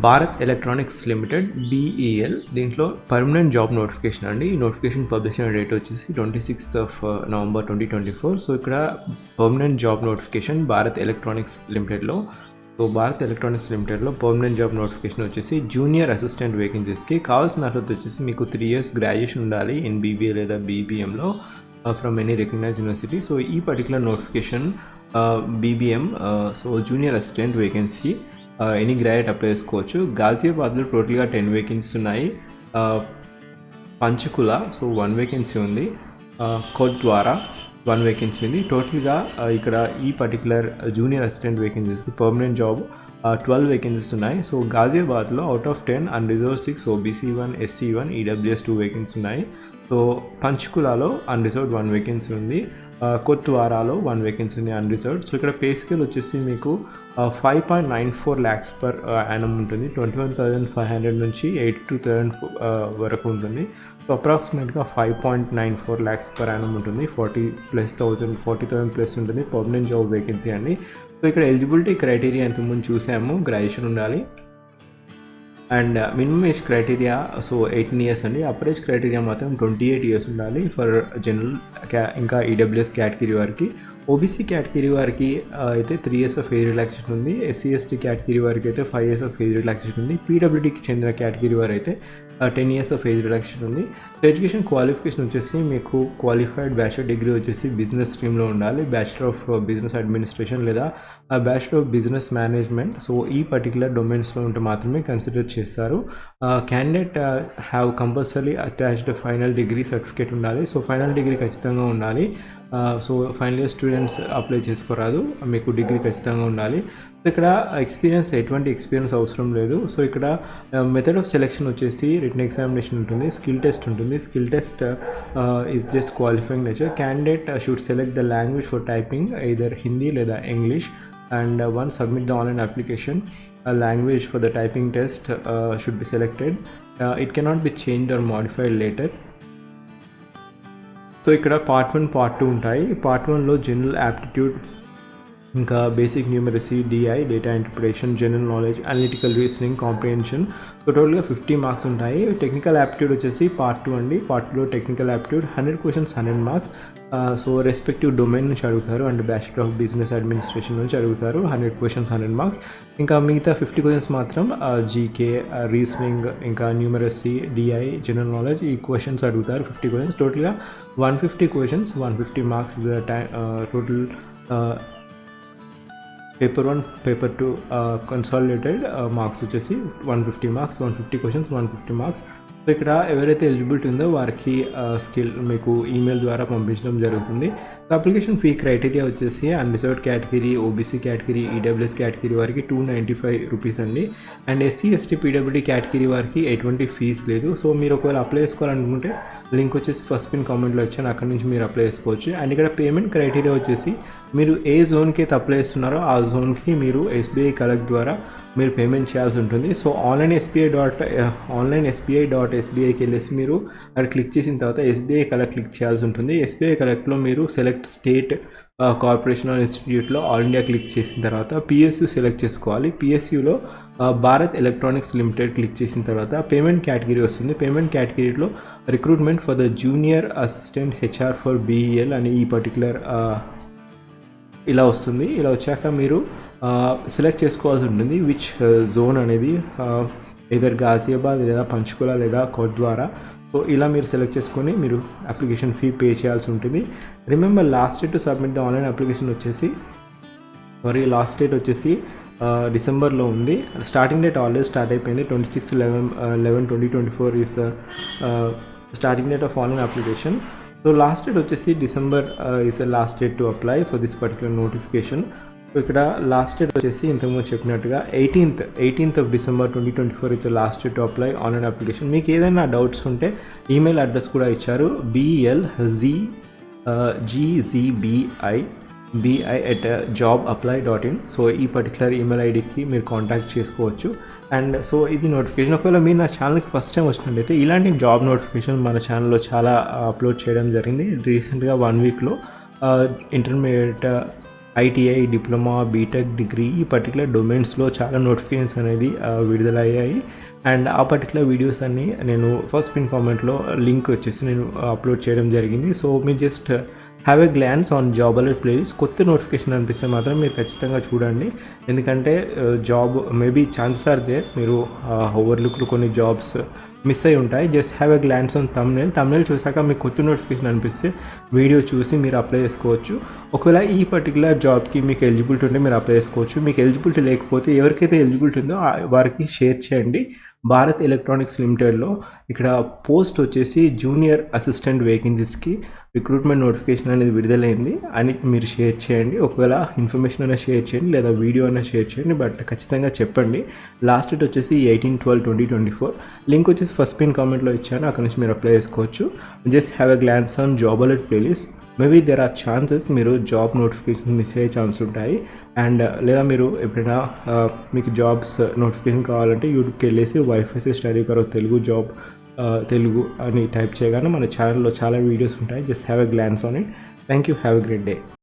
Bharat electronics limited BEL దీంట్లో permanent job notification అండి. ఈ నోటిఫికేషన్ పబ్లిష్ అయిన డేట్ వచ్చేసి 26th November 2024. సో ఇక్కడ permanent job notification Bharat electronics లిమిటెడ్లో. సో భారత్ ఎలక్ట్రానిక్స్ లిమిటెడ్లో పర్మనెంట్ జాబ్ నోటిఫికేషన్ వచ్చేసి జూనియర్ అసిస్టెంట్ వేకెన్సీస్కి కావాల్సిన అర్హత వచ్చేసి మీకు 3 years గ్రాడ్యుయేషన్ ఉండాలి ఇన్ బీబీఏ లేదా బీబీఎంలో from any recognized university. So ఈ particular notification BBM so junior assistant vacancy any graduate apply చేసుకోవచ్చు. గాజియాబాద్లో టోటల్గా 10 వేకెన్సీస్ ఉన్నాయి. పంచకుల సో 1 వేకెన్సీ ఉంది. కోట్ద్వారా 1 వేకెన్సీ ఉంది. టోటల్గా ఇక్కడ ఈ పర్టికులర్ జూనియర్ అసిస్టెంట్ వేకెన్సీస్కి పర్మనెంట్ జాబ్ 12 వేకెన్సీస్ ఉన్నాయి. సో గాజియాబాద్లో out of 10 unreserved 6, OBC 1, SC 1, EWS 2 vacancy ఉన్నాయి. సో పంచకులలో అన్రిజర్వ్డ్ 1 వేకెన్సీ ఉంది. కొత్వారాలో 1 వేకెన్సీ ఉంది అన్రిజర్వ్డ్. సో ఇక్కడ పే స్కేల్ వచ్చేసి మీకు 5.94 lakhs పర్ యానం ఉంటుంది. 21,500 నుంచి 82,000 వరకు ఉంటుంది. సో అప్రాక్సిమేట్గా 5.94 lakhs పర్ యానం ఉంటుంది. 40,000 ప్లస్ ఉంటుంది. పర్మనెంట్ జాబ్ వేకెన్సీ అండి. సో ఇక్కడ ఎలిజిబిలిటీ క్రైటీరియా ఇంతకుముందు చూసాము, గ్రాడ్యుయేషన్ ఉండాలి and minimum age criteria so 18 years అండి. అప్పర్ ఏజ్ క్రైటీరియా మాత్రం 28 years ఉండాలి ఫర్ జనరల్ ఇంకా ఈడబ్ల్యూఎస్ కేటగిరీ వారికి. ఓబీసీ కేటగిరీ వారికి అయితే 3 years ఆఫ్ ఏజ్ రిలాక్సేషన్ ఉంది. ఎస్సీ ఎస్టీ కేటగిరీ వారికి అయితే 5 years ఆఫ్ ఏజ్ రిలాక్సేషన్ ఉంది. పీడబ్ల్యూడీకి చెందిన కేటగిరీ వారు అయితే 10 years ఆఫ్ ఏజ్ రిలాక్సేషన్ ఉంది. సో ఎడ్యుకేషన్ క్వాలిఫికేషన్ వచ్చేసి మీకు క్వాలిఫైడ్ బ్యాచిలర్ డిగ్రీ వచ్చేసి బిజినెస్ స్ట్రీమ్లో ఉండాలి. బ్యాచిలర్ ఆఫ్ బిజినెస్ అడ్మినిస్ట్రేషన్ లేదా bachelor of business management so ఈ పర్టికులర్ డొమైన్స్లో ఉంటే మాత్రమే కన్సిడర్ చేస్తారు. Candidate have compulsory attached final degree certificate ఉండాలి. సో ఫైనల్ డిగ్రీ ఖచ్చితంగా ఉండాలి. So final year students apply చేసుకోరాదు, మీకు డిగ్రీ ఖచ్చితంగా ఉండాలి. సో ఇక్కడ ఎటువంటి ఎక్స్పీరియన్స్ అవసరం లేదు. సో ఇక్కడ మెథడ్ ఆఫ్ సెలెక్షన్ వచ్చేసి రిటన్ ఎగ్జామినేషన్ ఉంటుంది, స్కిల్ టెస్ట్ ఉంటుంది. Skill test is just qualifying nature. Candidate should select the language for typing either Hindi లేదా English and once submit the online application a language for the typing test should be selected. It cannot be changed or modified later. So ఇక్కడ part 1 part 2 ఉంటాయి. part 1లో general aptitude ఇంకా basic numeracy, DI data interpretation, general knowledge, analytical reasoning, comprehension. So టోటల్గా 50 marks ఉంటాయి. Technical aptitude వచ్చేసి part 2 అండి. part 2లో technical aptitude 100 questions 100 marks. So respective domain నుంచి అడుగుతారు and bachelor of business administration నుంచి అడుగుతారు. 100 questions 100 marks. ఇంకా మిగతా 50 questions మాత్రం జీకే, రీజనింగ్, ఇంకా న్యూమరసీ, డిఐ, జనరల్ నాలెడ్జ్ ఈ క్వశ్చన్స్ అడుగుతారు. 50 questions టోటల్గా 150 questions 150 marks. Total paper 1 paper 2 consolidated marks వచ్చేసి 150 marks, 150 questions 150 marks. సో ఇక్కడ ఎవరైతే ఎలిజిబిలిటీ ఉందో వారికి స్కిల్ మీకు ఈమెయిల్ ద్వారా పంపించడం జరుగుతుంది. సో అప్లికేషన్ ఫీ క్రైటీరియా వచ్చేసి unreserved category, OBC category, EWS category వారికి 295 rupees అండి. And SC ST PWD category వారికి ఎటువంటి ఫీజ్ లేదు. సో మీరు ఒకవేళ అప్లై చేసుకోవాలనుకుంటే లింక్ వచ్చేసి ఫస్ట్ పిన్ కామెంట్లో వచ్చాను, అక్కడి నుంచి మీరు అప్లై చేసుకోవచ్చు. అండ్ ఇక్కడ పేమెంట్ క్రైటీరియా వచ్చేసి మీరు ఏ జోన్కి అయితే అప్లై చేస్తున్నారో ఆ జోన్కి మీరు ఎస్బీఐ కలెక్ట్ ద్వారా మీరు పేమెంట్ చేయాల్సి ఉంటుంది. సో ఆన్లైన్ ఎస్బీఐకి వెళ్ళేసి మీరు అక్కడ క్లిక్ చేసిన తర్వాత ఎస్బీఐ కలెక్ట్ క్లిక్ చేయాల్సి ఉంటుంది. ఎస్బీఐ కలెక్ట్లో మీరు సెలెక్ట్ స్టేట్, కార్పొరేషన్ ఇన్స్టిట్యూట్లో ఆల్ ఇండియా క్లిక్ చేసిన తర్వాత పిఎస్యూ సెలెక్ట్ చేసుకోవాలి. పిఎస్యూలో భారత్ ఎలక్ట్రానిక్స్ లిమిటెడ్ క్లిక్ చేసిన తర్వాత పేమెంట్ కేటగిరీ వస్తుంది. పేమెంట్ కేటగిరీలో recruitment for the junior assistant HR for BEL అని ఈ పర్టికులర్ ఇలా వస్తుంది. ఇలా వచ్చాక మీరు సెలెక్ట్ చేసుకోవాల్సి ఉంటుంది విచ్ జోన్ అనేది, ఎదర్ గాజియాబాద్ లేదా పంచకుల లేదా కోట్ద్వారా. సో ఇలా మీరు సెలెక్ట్ చేసుకొని మీరు అప్లికేషన్ ఫీ పే చేయాల్సి ఉంటుంది. Remember last date to submit the online application వచ్చేసి డిసెంబర్లో ఉంది. స్టార్టింగ్ డేట్ ఆల్రెడీ స్టార్ట్ అయిపోయింది. 26/11/2024 is the starting date of online application. So last date వచ్చేసి December is the last date to apply for this particular notification. So ఇక్కడ last date వచ్చేసి ఇంతకుముందు చెప్పినట్టుగా 18th of December 2024 is the last date to apply online application. మీకు ఏదైనా doubts ఉంటే email address కూడా ఇచ్చారు, BLGZBI@jobapply.in. సో ఈ పర్టికులర్ ఈమెయిల్ ఐడికి మీరు కాంటాక్ట్ చేసుకోవచ్చు. అండ్ సో ఇది నోటిఫికేషన్. ఒకవేళ మీరు నా ఛానల్కి ఫస్ట్ టైం వచ్చినట్లయితే ఇలాంటి జాబ్ నోటిఫికేషన్ మన ఛానల్లో చాలా అప్లోడ్ చేయడం జరిగింది. రీసెంట్గా 1 weekలో intermediate ITI, diploma, BTech, degree ఈ పర్టికులర్ డొమైన్స్లో చాలా నోటిఫికేషన్స్ అనేది విడుదలయ్యాయి. అండ్ ఆ పర్టికులర్ వీడియోస్ అన్నీ నేను ఫస్ట్ పిన్ కామెంట్లో లింక్ వచ్చేసి నేను అప్లోడ్ చేయడం జరిగింది. సో మీరు just have a glance on job alert playlist. కొత్త నోటిఫికేషన్ అనిపిస్తే మాత్రం మీరు ఖచ్చితంగా చూడండి. ఎందుకంటే job maybe chances are there, మీరు ఓవర్లుక్లు కొన్ని జాబ్స్ మిస్ అయి ఉంటాయి. Just have a glance on thumbnail చూసాక మీకు కొత్త నోటిఫికేషన్ అనిపిస్తే వీడియో చూసి మీరు అప్లై చేసుకోవచ్చు. ఒకవేళ ఈ పర్టికులర్ జాబ్కి మీకు ఎలిజిబిలిటీ ఉంటే మీరు అప్లై చేసుకోవచ్చు. మీకు ఎలిజిబిలిటీ లేకపోతే ఎవరికైతే ఎలిజిబిలిటీ ఉందో వారికి షేర్ చేయండి. భారత్ ఎలక్ట్రానిక్స్ లిమిటెడ్లో ఇక్కడ పోస్ట్ వచ్చేసి జూనియర్ అసిస్టెంట్ వేకెన్సీస్కి రిక్రూట్మెంట్ నోటిఫికేషన్ అనేది విడుదలైంది అని మీరు షేర్ చేయండి. ఒకవేళ ఇన్ఫర్మేషన్ అయినా షేర్ చేయండి లేదా వీడియో అయినా షేర్ చేయండి, బట్ ఖచ్చితంగా చెప్పండి. లాస్ట్ డేట్ వచ్చేసి 18/12/2024. లింక్ వచ్చేసి ఫస్ట్ పిన్ కామెంట్లో ఇచ్చాను, అక్కడ నుంచి మీరు అప్లై చేసుకోవచ్చు. Just have a glance on job alert playlist. Maybe there are chances మీరు జాబ్ నోటిఫికేషన్ మిస్ అయ్యే ఛాన్స్ ఉంటాయి. అండ్ లేదా మీరు ఎప్పుడైనా మీకు జాబ్స్ నోటిఫికేషన్ కావాలంటే యూట్యూబ్కి వెళ్ళేసి వైఫై స్టడీ కరో తెలుగు అని టైప్ చేయగానే మన ఛానల్లో చాలా వీడియోస్ ఉంటాయి. Just have a glance on it. Thank you. Have a great day.